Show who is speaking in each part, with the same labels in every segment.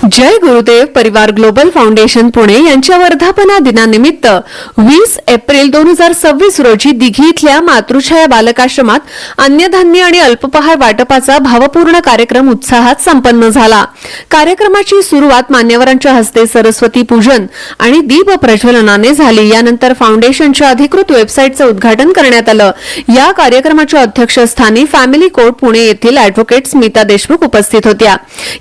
Speaker 1: जय गुरुदेव परिवार global foundation Pune यांच्या वर्धापन दिनानिमित्त 20 एप्रिल 2026 रोजी दिघी इथल्या मातृछाया बालकाश्रमात अन्नधान्य आणि अल्पपहार वाटपाचा भावपूर्ण कार्यक्रम उत्साहात संपन्न झाला। कार्यक्रमाची सुरुवात मान्यवरांच्या हस्ते सरस्वती पूजन आणि दीप प्रज्वलनाने झाली। यानंतर फाउंडेशनच्या अधिकृत वेबसाईटचे उद्घाटन करण्यात आलं। या कार्यक्रमाच्या अध्यक्षस्थानी फॅमिली कोर्ट पुणे येथील ॲडव्होकेट स्मिता देशमुख उपस्थित होत्या।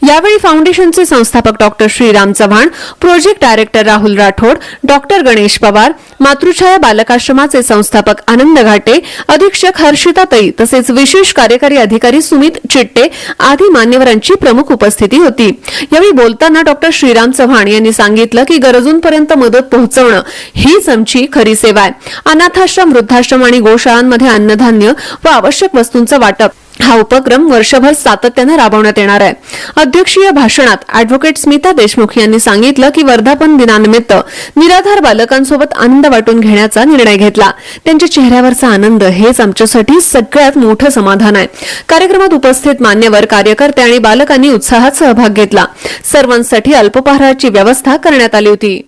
Speaker 1: यावेळी फाउंडेशनचे संस्थापक doctor Shriram Chavan, project director Rahul Rathod, doctor Ganesh Pawar, Matruchhaya बालकाश्रमाचे संस्थापक आनंद घाटे, अधीक्षक हर्षिता तई तसेच विशेष कार्यकारी अधिकारी सुमित चिट्टे आदी मान्यवरांची प्रमुख उपस्थिती होती। यावेळी बोलताना डॉक्टर श्रीराम चव्हाण यांनी सांगितलं की गरजूंपर्यंत मदत पोहोचवणं हीच आमची खरी सेवा आहे। अनाथाश्रम, वृद्धाश्रम आणि गोशाळांमध्ये अन्नधान्य व आवश्यक वस्तूंचं वाटप हा उपक्रम वर्षभर सातत्याने राबवण्यात येणार आहे। अध्यक्षीय भाषणात ॲडव्होकेट स्मिता देशमुख यांनी सांगितलं की वर्धापन दिनानिमित्त निराधार बालकांसोबत आनंद वाटून घेण्याचा निर्णय घेतला। त्यांच्या चेहऱ्यावरचा आनंद हेच आमच्यासाठी सगळ्यात मोठं समाधान आहे। कार्यक्रमात उपस्थित मान्यवर, कार्यकर्ते आणि बालकांनी उत्साहात सहभाग घेतला। सर्वांसाठी अल्पपहाराची व्यवस्था करण्यात आली होती।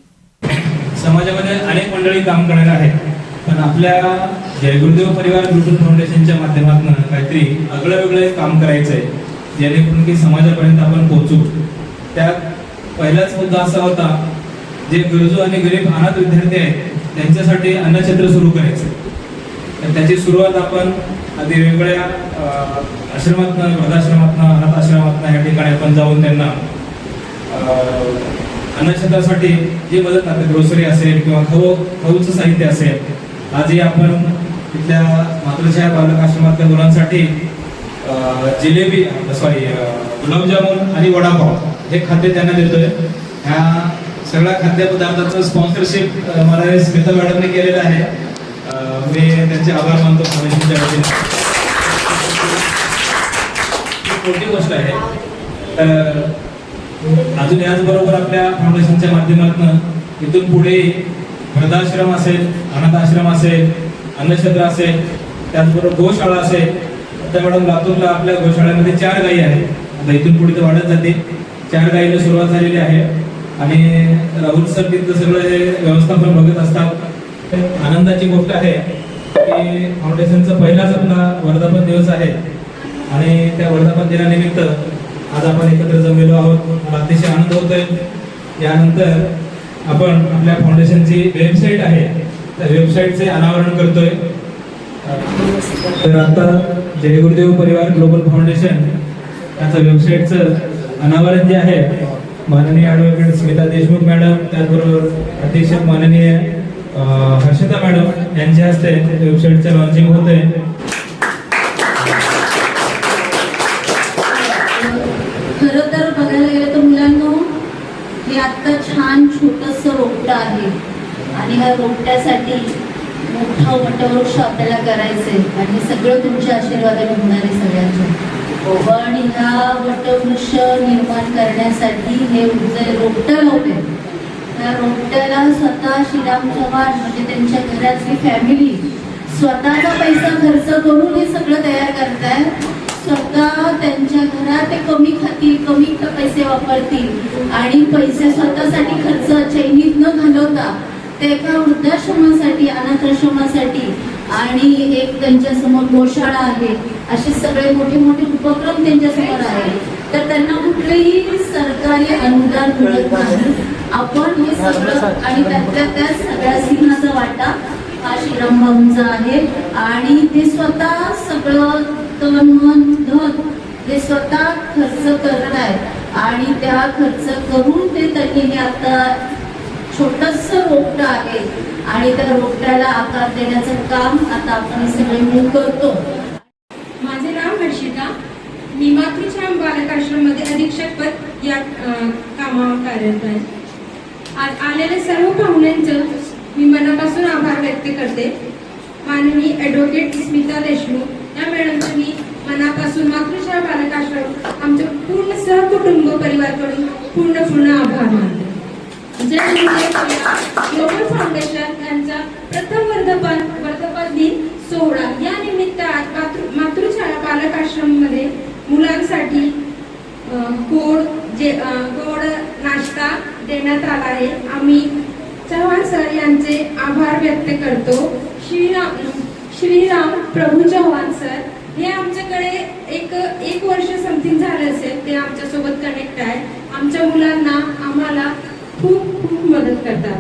Speaker 2: समाजामध्ये अनेक मंडळी काम करणार आहेत, पण आपल्या जय गुरुदेव परिवार ग्लोबल फाउंडेशनच्या माध्यमातून काहीतरी वेगळं काम करायचं आहे, जेणेकरून की समाजापर्यंत आपण पोहोचू। त्यात पहिलाच मुद्दा असा होता, जे गरजू आणि गरीब अनाथ विद्यार्थी आहेत त्यांच्यासाठी अन्नछत्र सुरू करायचं। तर त्याची सुरुवात आपण आधी वेगवेगळ्या आश्रमातनं, वृद्धाश्रमातनं, अनाथ आश्रमातनं या ठिकाणी आपण जाऊन त्यांना अन्नछत्रासाठी जी मदत लागते, ग्रोसरी असेल किंवा खाऊचं साहित्य असेल, आजही आपण तिथल्या मातृछाया बालक आश्रमातल्या मुलांसाठी जिलेबी गुलाबजामुन आणि वडापाव हे खाद्य त्यांना देतोय। ह्या सगळ्या खाद्यपदार्थाचं स्पॉन्सरशिप मला स्मिता मॅडमने केलेलं आहे। मी त्यांचे आभार मानतो फाउंडेशनच्या वतीने। ही मोठी गोष्ट आहे। तर अजून याचबरोबर आपल्या फाउंडेशनच्या माध्यमातून इथून पुढे वृद्धाश्रम असेल, अनाथ आश्रम असेल, अन्नछत्र असेल, त्याचबरोबर गोशाळा असेल। आता मॅडम लातूरला आपल्या गोशाळेमध्ये 4 गायी आहेत। आता इथून पुढे तर वाढत जाते। 4 गायीला सुरुवात झालेली आहे आणि राहुल सर तिथं सगळं व्यवस्थापन बघत असतात। आनंदाची गोष्ट आहे की फाउंडेशनचा पहिलाच आपला वर्धापन दिवस आहे आणि त्या वर्धापन दिनानिमित्त आज आपण एकत्र जमलेलो आहोत। मला अतिशय आनंद होतोय। यानंतर आपण आपल्या फाउंडेशनची वेबसाईट आहे, त्या वेबसाईटचे अनावरण करतोय। तर आता जय गुरुदेव परिवार ग्लोबल फाउंडेशन याचं वेबसाईटचं अनावरण जे आहे, माननीय ॲडव्होकेट स्मिता देशमुख मॅडम, त्याचबरोबर अध्यक्षक माननीय हर्षिता मॅडम यांच्या हस्ते वेबसाईटचं लॉन्चिंग होतंय।
Speaker 3: खरं तर बघायला गेलं तर मुलांनो, हे आता छान छोटंसं रोपटं आहे आणि ह्या रोपट्यासाठी मोठा वटवृक्ष आपल्याला करायचंय आणि सगळं तुमच्या आशीर्वादाने होणार आहे सगळ्यांच्या। पण ह्या वटवृक्ष निर्माण करण्यासाठी हे जे रोपटं लावलंय, त्या रोपट्याला स्वतः श्रीराम चव्हाण म्हणजे त्यांच्या घरातली फॅमिली स्वतःचा पैसा खर्च करून हे सगळं तयार करताय। स्वतः त्यांच्या घरात ते कमी खातील, कमी पैसे वापरतील आणि पैसे स्वतःसाठी खर्च चैनीत न घालवता ते एका वृद्धाश्रमासाठी, अनाथाश्रमासाठी आणि एक त्यांच्या समोर गोशाळा आहे, असे सगळे मोठे मोठे उपक्रम त्यांच्या समोर आहे। तर त्यांना कुठलेही सरकारी अनुदान मिळत नाही। आपण हे सगळं आणि त्यातल्या त्या सगळ्या सिंहाचा वाटा हा श्रीराम भाऊंचा आहे आणि ते स्वतः सगळं तन मन धन हे स्वतः खर्च करतायत आणि त्या खर्च करून ते त्यांनी आता छोटंसं रोपटं आहे आणि त्या रोपट्याला आकार देण्याचं काम आता आपण सगळे मिळून करतो।
Speaker 4: माझे नाव हर्षिता, मी मातृछाया बालकाश्रम मध्ये अधीक्षक पद या कामावर कार्यरत आहे। आज आलेल्या सर्व पाहुण्यांचं मी मनापासून आभार व्यक्त करते। माननीय ॲडव्होकेट स्मिता देशमुख या मॅडमचं मी मनापासून मातृछाया बालकाश्रम आमच्या पूर्ण सहकुटुंब परिवाराकडून पूर्ण आभार मानते। जय गुरुदेव ग्लोबल फाउंडेशन यांचा प्रथम वर्धापन दिन सोहळा या निमित्त आज मातृछाया बालकाश्रम मध्ये मुलांसाठी गोड आता देण्यात आला आहे. आम्ही चव्हाण सर यांचे आभार व्यक्त करतो. श्रीराम प्रभू चव्हाण सर हे आमच्याकडे एक वर्ष समथिंग झालं असेल, ते आमच्यासोबत कनेक्ट आहे. आमच्या मुलांना आम्हाला खूप खूप मदत करतात.